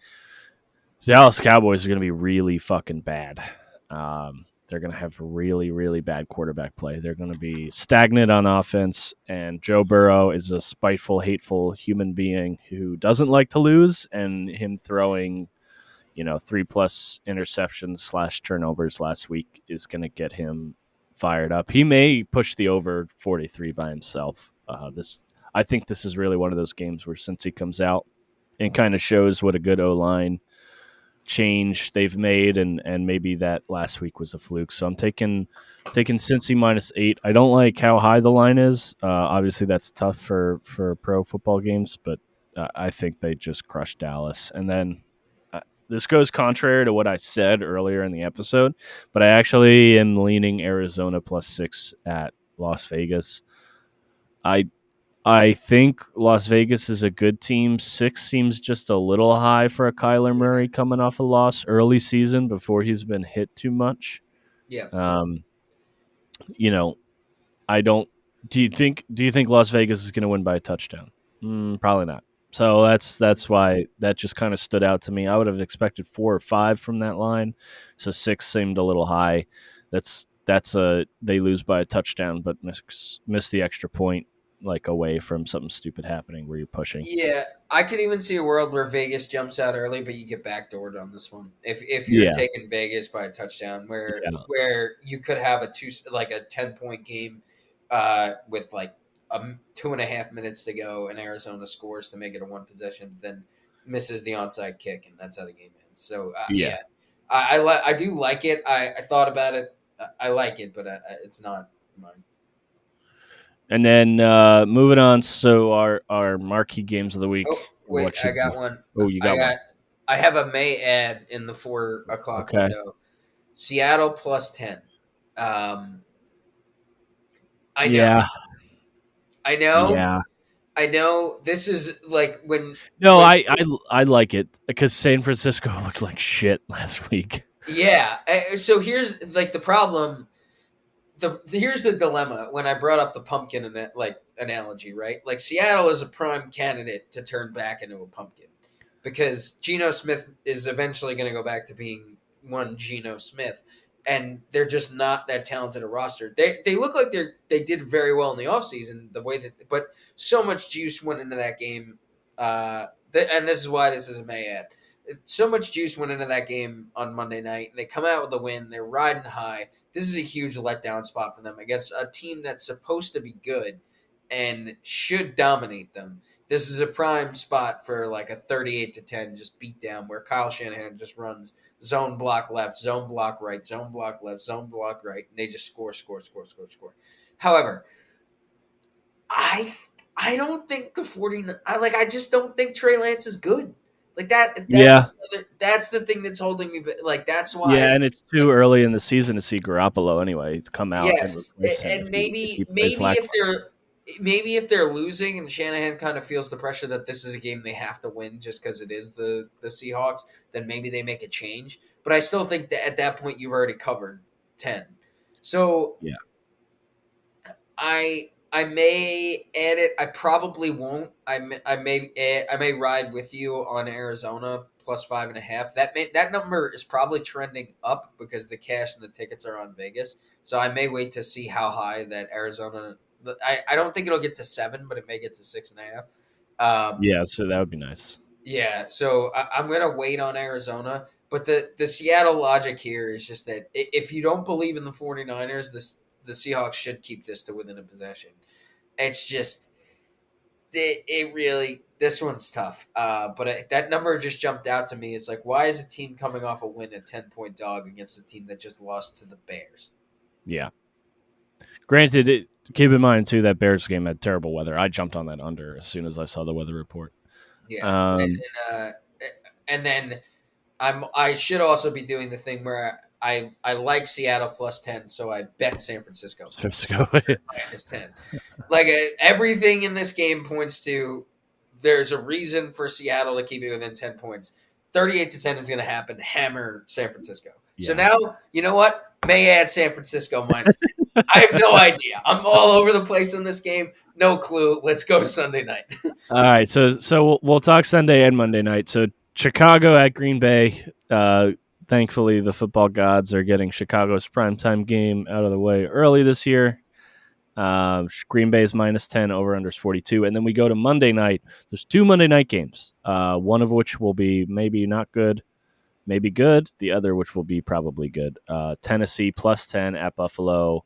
The Dallas Cowboys are going to be really fucking bad. They're going to have really, really bad quarterback play. They're going to be stagnant on offense, and Joe Burrow is a spiteful, hateful human being who doesn't like to lose, and him throwing 3+ interceptions / turnovers last week is going to get him fired up. He may push the over 43 by himself. I think this is really one of those games where since he comes out and kind of shows what a good O-line change they've made, and maybe that last week was a fluke. So I'm taking Cincy minus 8. I don't like how high the line is. Obviously, that's tough for pro football games, but I think they just crushed Dallas. And then this goes contrary to what I said earlier in the episode, but I actually am leaning Arizona plus 6 at Las Vegas. I think Las Vegas is a good team. 6 seems just a little high for a Kyler Murray coming off a loss early season before he's been hit too much. Yeah. Um, I don't. Do you think Las Vegas is going to win by a touchdown? Probably not. So that's why that just kind of stood out to me. I would have expected 4 or 5 from that line. So 6 seemed a little high. That's they lose by a touchdown, but miss the extra point. like away from something stupid happening where you're pushing. Yeah, I could even see a world where Vegas jumps out early, but you get backdoored on this one. If you're Yeah, taking Vegas by a touchdown, yeah, where you could have a 10 point game, with like 2.5 minutes to go, and Arizona scores to make it a one possession, then misses the onside kick, and that's how the game ends. So yeah. yeah, I do like it. I thought about it. I like it, but it's not mine. And then moving on, so our marquee games of the week. Oh wait, What I should got be? one. Oh, you I got one. got. I have a May ad in the 4 o'clock Okay. window. Seattle plus 10. Um, I know. Yeah, I know. yeah. I know. This is like No, when I like it because San Francisco looked like shit last week. yeah. So here's like the problem. Here's the dilemma when I brought up the pumpkin analogy, right? Like Seattle is a prime candidate to turn back into a pumpkin because Geno Smith is eventually going to go back to being one Geno Smith, and they're just not that talented a roster. They look like they did very well in the offseason, the way that, but so much juice went into that game, and this is why this is a May ad. So much juice went into that game on Monday night, and they come out with a win. They're riding high. This is a huge letdown spot for them against a team that's supposed to be good and should dominate them. This is a prime spot for like a 38-10 just beat down where Kyle Shanahan just runs zone block left, zone block right, zone block left, zone block right, and they just score, score, score, score, score. However, I I don't think the 49 I just don't think Trey Lance is good. Like Yeah, that's the thing that's holding me like that's why yeah, and it's too early in the season to see Garoppolo anyway come out and yes, replace him and if he maybe plays lackluster. maybe if they're losing and Shanahan kind of feels the pressure that this is a game they have to win just because it is the Seahawks, then maybe they make a change. But I still think that at that point you've already covered 10. So Yeah, I may add it. I probably won't. I may ride with you on Arizona plus 5.5. That number is probably trending up because the cash and the tickets are on Vegas. So I may wait to see how high that Arizona. I don't think it'll get to 7, but it may get to 6.5. yeah. So that would be nice. Yeah, so I'm gonna wait on Arizona, but the Seattle logic here is just that if you don't believe in the 49ers, the Seahawks should keep this to within a possession. It's just it really this one's tough. But that number just jumped out to me. It's like why is a team coming off a win a 10-point dog against a team that just lost to the Bears? Yeah. Granted, keep in mind too that Bears game had terrible weather. I jumped on that under as soon as I saw the weather report. Yeah, Um, and then I should also be doing the thing where I like Seattle plus 10, so I bet San Francisco Francisco. minus 10. Like everything in this game points to there's a reason for Seattle to keep it within 10 points. 38-10 is going to happen. Hammer San Francisco. So Yeah. now, you know what? May add San Francisco minus 10. I have no idea. I'm all over the place on this game. No clue. Let's go to Sunday night. All right, so we'll talk Sunday and Monday night. So Chicago at Green Bay. Thankfully, the football gods are getting Chicago's primetime game out of the way early this year. Green Bay's minus 10, over unders 42, and then we go to Monday night. There's two Monday night games. One of which will be maybe not good, maybe good. The other which will be probably good. Tennessee plus 10 at Buffalo.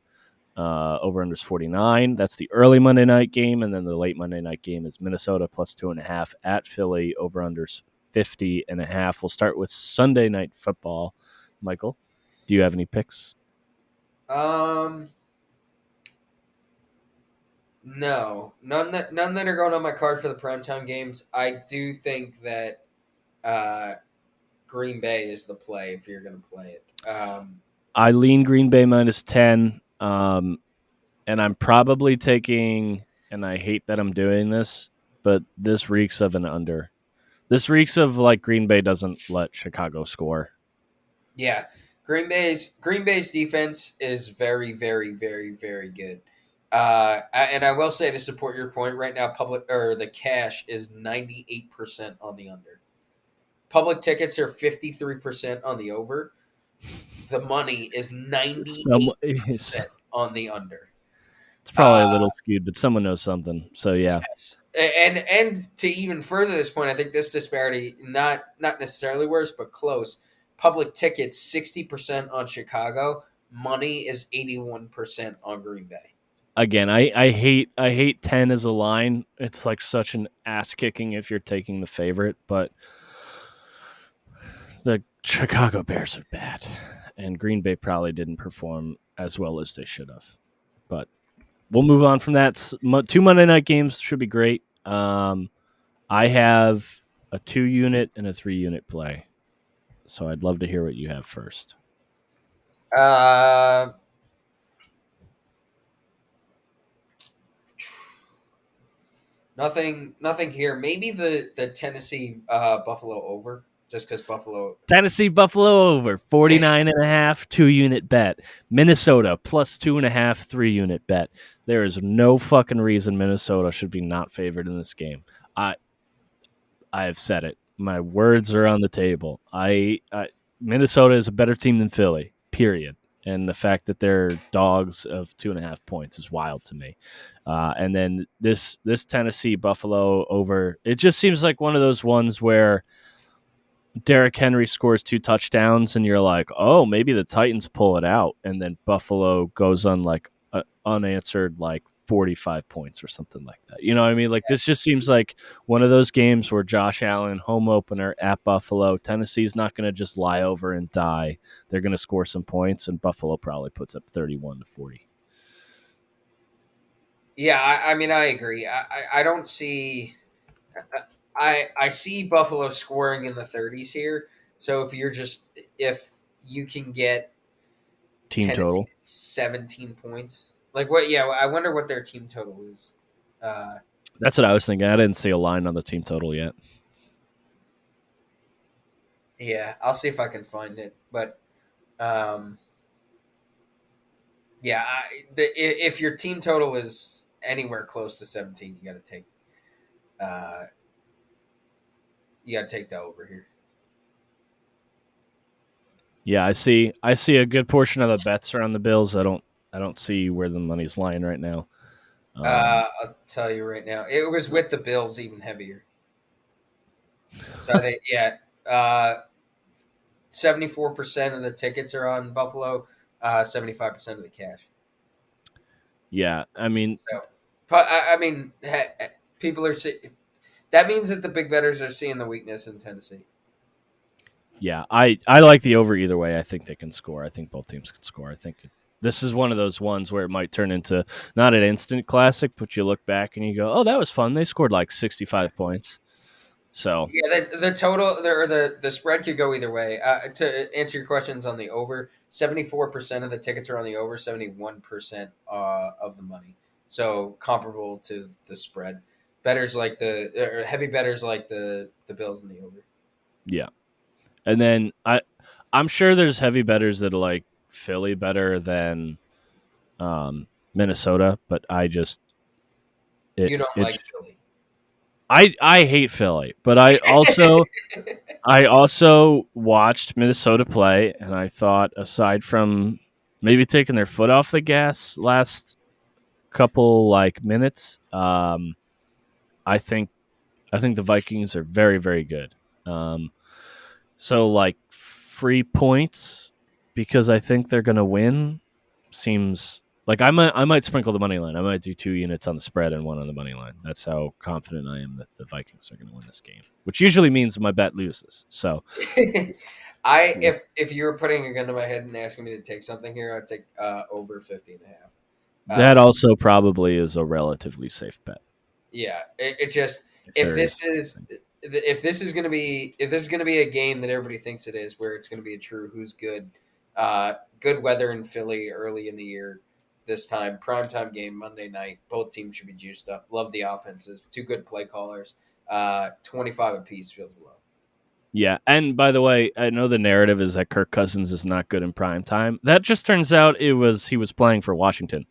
Over unders 49. That's the early Monday night game. And then the late Monday night game is Minnesota plus 2.5 at Philly. Over unders 50.5. We'll start with Sunday night football. Michael, do you have any picks? Um, no, none that are going on my card for the primetime games. I do think that uh, Green Bay is the play if you're going to play it. I lean Green Bay minus 10. And I'm probably taking, and I hate that I'm doing this, but this reeks of an under. This reeks of like Green Bay doesn't let Chicago score. Yeah, Green Bay's defense is very, very, very, very good. And I will say to support your point, right now, the cash is 98% on the under. Public tickets are 53% on the over. The money is Some, 98% on the under. It's Uh, probably a little skewed, but someone knows something. So yeah. yes, and to even further this point, I think this disparity not necessarily worse, but close. Public tickets 60% on Chicago. Money is 81% on Green Bay. Again, I hate 10 as a line. It's like such an ass kicking if you're taking the favorite, but the Chicago Bears are bad, and Green Bay probably didn't perform as well as they should have. But we'll move on from that. Two Monday night games should be great. I have a 2 unit and a 3 unit play, so I'd love to hear what you have first. Uh, nothing here. Maybe the Tennessee Buffalo over, just because Buffalo. Tennessee Buffalo over 49.5 2 unit bet. Minnesota plus 2.5 3 unit bet. There is no fucking reason Minnesota should be not favored in this game. I I have said it. My words are on the table. Minnesota is a better team than Philly. Period. And the fact that they're dogs of 2.5 points is wild to me. And then this Tennessee Buffalo over. It just seems like one of those ones where Derrick Henry scores 2 touchdowns, and you're like, oh, maybe the Titans pull it out, and then Buffalo goes on like unanswered like 45 points or something like that. You know what I mean? Like this just seems like one of those games where Josh Allen home opener at Buffalo. Tennessee's not going to just lie over and die. They're going to score some points, and Buffalo probably puts up 31-40. Yeah, I mean, I agree. I don't see. I see Buffalo scoring in the 30s here. So if you can get Team Tennessee total. 17 points, like what? Yeah, I wonder what their team total is. Uh, That's what I was thinking. I didn't see a line on the team total yet. yeah, I'll see if I can find it. But um, yeah, if your team total is anywhere close to 17, uh, you got to take that over here. Yeah, I see a good portion of the bets are on the Bills. I don't see where the money's lying right now. I'll tell you right now, it was with the Bills even heavier. So I think 74% of the tickets are on Buffalo, 75% of the cash. Yeah, I mean, So, but I mean, people are that means that the big bettors are seeing the weakness in Tennessee. yeah, I like the over either way. I think they can score. I think both teams can score. I think this is one of those ones where it might turn into not an instant classic, but you look back and you go, "Oh, that was fun. They scored like 65 points." So, Yeah, the total or the spread could go either way. To answer your questions on the over, 74% of the tickets are on the over, 71% of the money. So comparable to the spread. Betters like heavy betters like the Bills and the over. yeah. And then I'm sure there's heavy bettors that like Philly better than Minnesota, but I just it You don't it like Philly. I hate Philly, but I also watched Minnesota play, and I thought, aside from maybe taking their foot off the gas last couple like minutes, I think I think the Vikings are very very good. Um, so like free points because I think they're gonna win seems like I might sprinkle the money line. I might do 2 units on the spread and one on the money line. That's how confident I am that the Vikings are going to win this game, which usually means my bet loses. So If you were putting a gun to my head and asking me to take something here, I'd take over 50 and a half. that also probably is a relatively safe bet. Yeah, it just If if there this is, is if this is gonna be a game that everybody thinks it is, where it's gonna be a true who's good, good weather in Philly early in the year. This time, primetime game Monday night. Both teams should be juiced up. Love the offenses. Two good play callers. 25 apiece feels low. yeah. And by the way, I know the narrative is that Kirk Cousins is not good in prime time. That just turns out he was playing for Washington.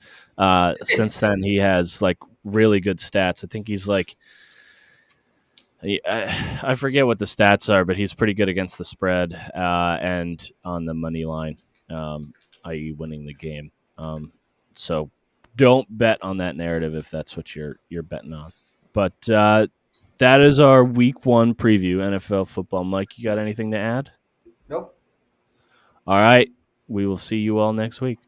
Since then, he has like really good stats. I think he's like I forget what the stats are, but he's pretty good against the spread and on the money line, i.e., winning the game. So don't bet on that narrative if that's what you're betting on. But that is our Week 1 preview, NFL football. Mike, you got anything to add? Nope. All right. We will see you all next week.